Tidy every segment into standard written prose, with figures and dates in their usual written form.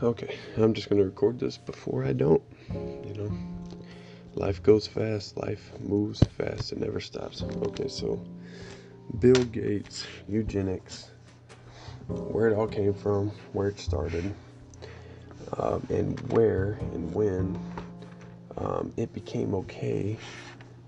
Okay, I'm just gonna record this before I don't. You know, life goes fast, life moves fast, it never stops. Okay, so Bill Gates, eugenics, where it all came from, where it started, and where and when it became okay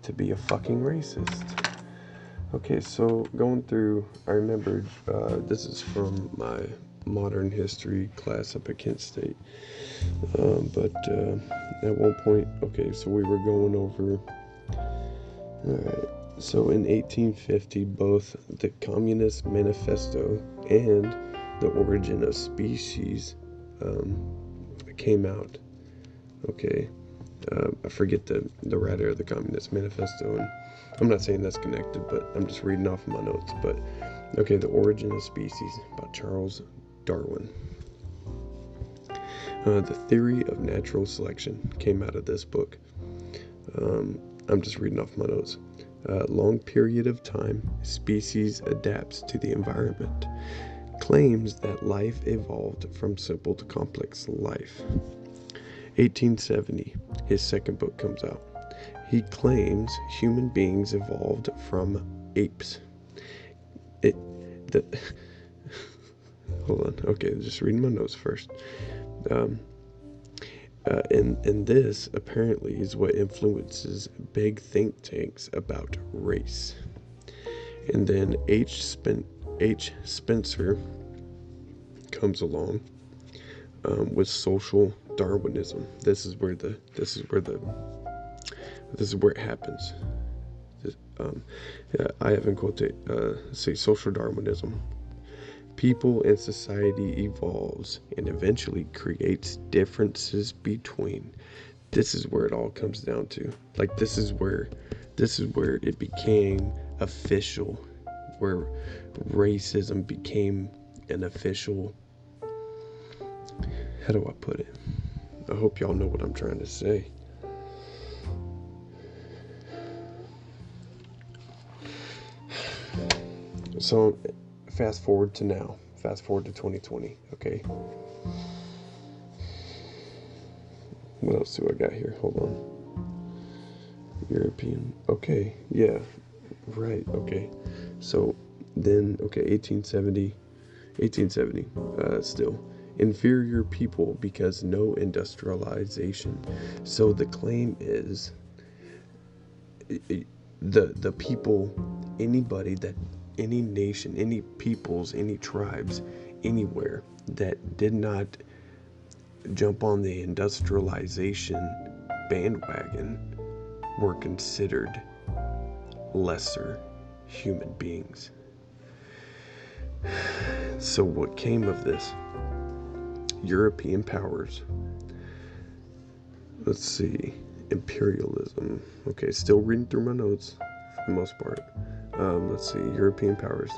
to be a fucking racist. Okay, so going through, I remembered this is from my modern history class up at Kent State. But at one point, okay, so we were going over. Alright, so in 1850, both the Communist Manifesto and the Origin of Species came out. Okay, I forget the writer of the Communist Manifesto, and I'm not saying that's connected, but I'm just reading off of my notes. But okay, the Origin of Species by Charles Darwin. The theory of natural selection came out of this book. I'm just reading off my notes. Long period of time, species adapts to the environment. Claims that life evolved from simple to complex life. 1870, his second book comes out. He claims human beings evolved from apes. Hold on. Okay, just reading my notes first. And this apparently is what influences big think tanks about race. And then H. Spencer comes along with social Darwinism. This is where it happens. I haven't quoted. Say social Darwinism. People and society evolves and eventually creates differences between. This is where it all comes down to. Like this is where it became official, where racism became an official. How do I put it? I hope y'all know what I'm trying to say. So fast forward to now. Fast forward to 2020. Okay. What else do I got here? Hold on. European. Okay. Yeah. Right. Okay. So then, okay, 1870. Still. Inferior people because no industrialization. So the claim is the people, anybody that any nation, any peoples, any tribes, anywhere that did not jump on the industrialization bandwagon were considered lesser human beings. So what came of this? European powers. Let's see. Imperialism. Okay, still reading through my notes for the most part. Let's see. European powers.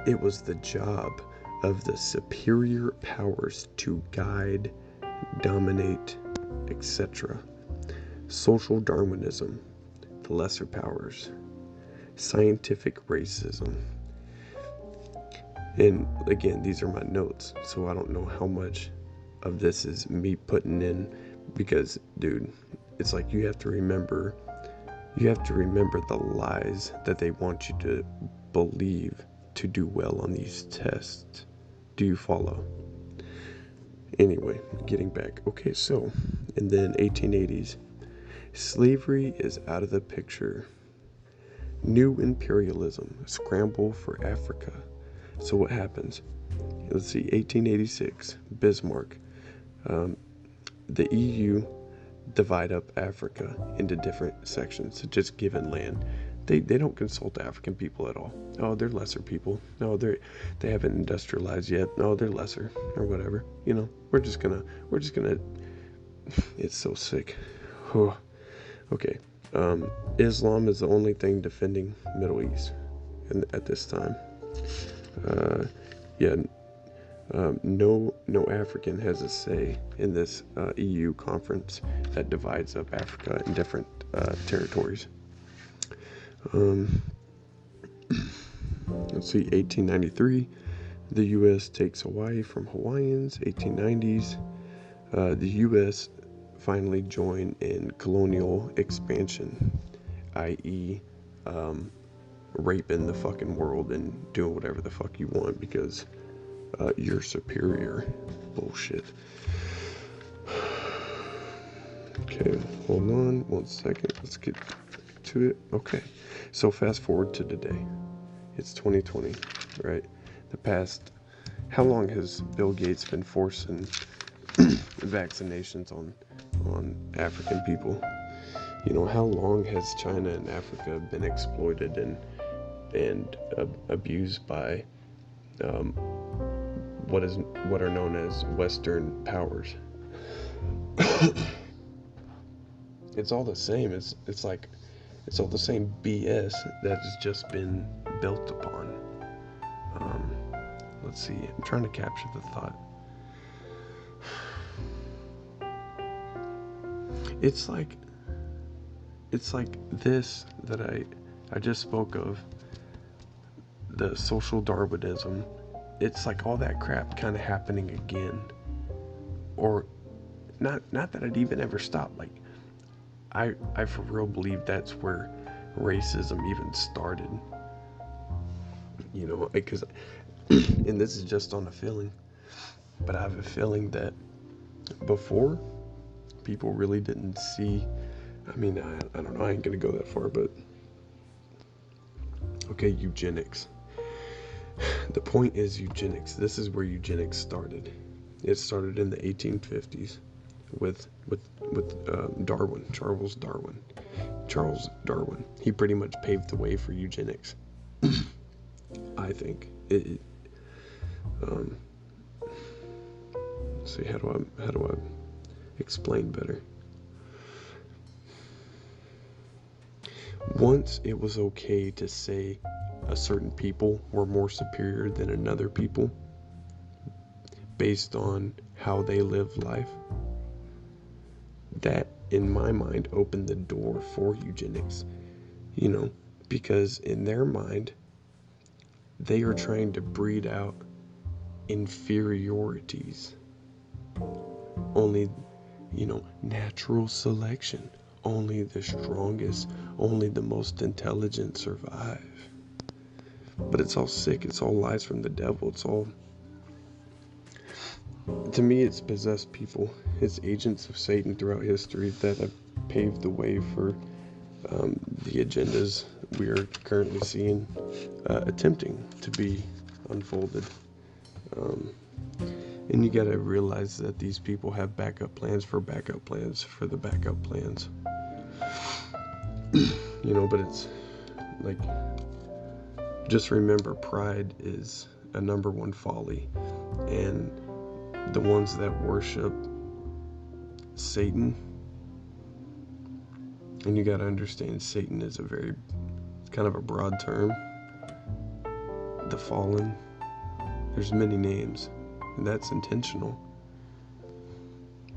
It was the job of the superior powers to guide, dominate, etc. Social Darwinism. The lesser powers. Scientific racism. And again, these are my notes, so I don't know how much of this is me putting in, because, dude, it's like you have to remember the lies that they want you to believe to do well on these tests. Do you follow? Anyway, getting back. Okay, so, and then 1880s, slavery is out of the picture. New imperialism, scramble for Africa. So what happens? Let's see, 1886, Bismarck. The EU divide up Africa into different sections, just given land. They don't consult the African people at all. Oh, they're lesser people. No, they haven't industrialized yet. No, they're lesser or whatever. You know, we're just gonna. It's so sick. Oh, okay. Islam is the only thing defending Middle East at this time. No African has a say in this EU conference that divides up Africa in different territories. Let's see, 1893, The U.S. takes Hawaii from Hawaiians, 1890s. The U.S. finally joined in colonial expansion, i.e., raping the fucking world and doing whatever the fuck you want because you're superior. Bullshit. Okay, hold on 1 second. Let's get to it. Okay, so fast forward to today. It's 2020, right? The past. How long has Bill Gates been forcing vaccinations on African people? You know, how long has China and Africa been exploited and abused by what are known as Western powers? It's all the same. It's like it's all the same BS that has just been built upon. Let's see. I'm trying to capture the thought. It's like this that I just spoke of, the social Darwinism. It's like all that crap kind of happening again, or not that it even ever stopped. Like I for real believe that's where racism even started. You know, because and this is just on a feeling, but I have a feeling that before, people really didn't see. I mean, I don't know, I ain't gonna go that far, but okay, eugenics. The point is eugenics. This is where eugenics started. It started in the 1850s with Darwin, Charles Darwin. He pretty much paved the way for eugenics. I think it. Let's see, how do I explain better? Once it was okay to say a certain people were more superior than another people based on how they live life, that in my mind opened the door for eugenics. You know, because in their mind they are trying to breed out inferiorities. Only, you know, natural selection. Only the strongest, only the most intelligent survive. But it's all sick. It's all lies from the devil. It's all, to me, it's possessed people. It's agents of Satan throughout history that have paved the way for the agendas we are currently seeing attempting to be unfolded. And you gotta realize that these people have backup plans for backup plans for the backup plans. You know, but it's like, just remember, pride is a number one folly, and the ones that worship Satan, and you gotta understand Satan is it's kind of a broad term. The fallen, there's many names, and that's intentional.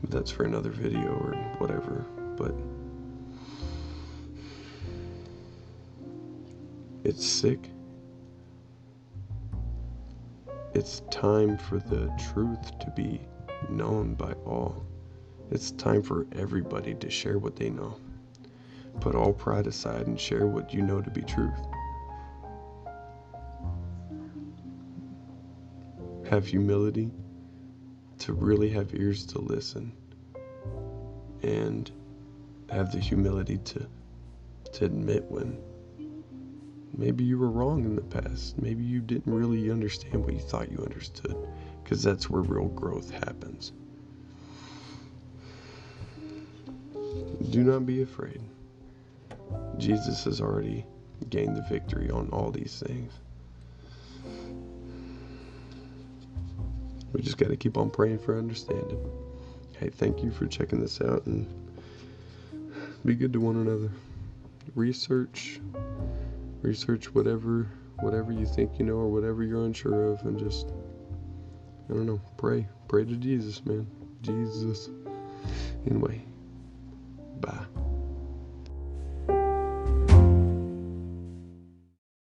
But that's for another video or whatever. But it's sick. It's time for the truth to be known by all. It's time for everybody to share what they know. Put all pride aside and share what you know to be truth. Have humility to really have ears to listen, and have the humility to admit when maybe you were wrong in the past. Maybe you didn't really understand what you thought you understood, because that's where real growth happens. Do not be afraid. Jesus has already gained the victory on all these things. We just got to keep on praying for understanding. Hey, thank you for checking this out, and be good to one another. Research whatever you think you know, or whatever you're unsure of, and just, I don't know, pray to Jesus, man. Jesus. Anyway, bye.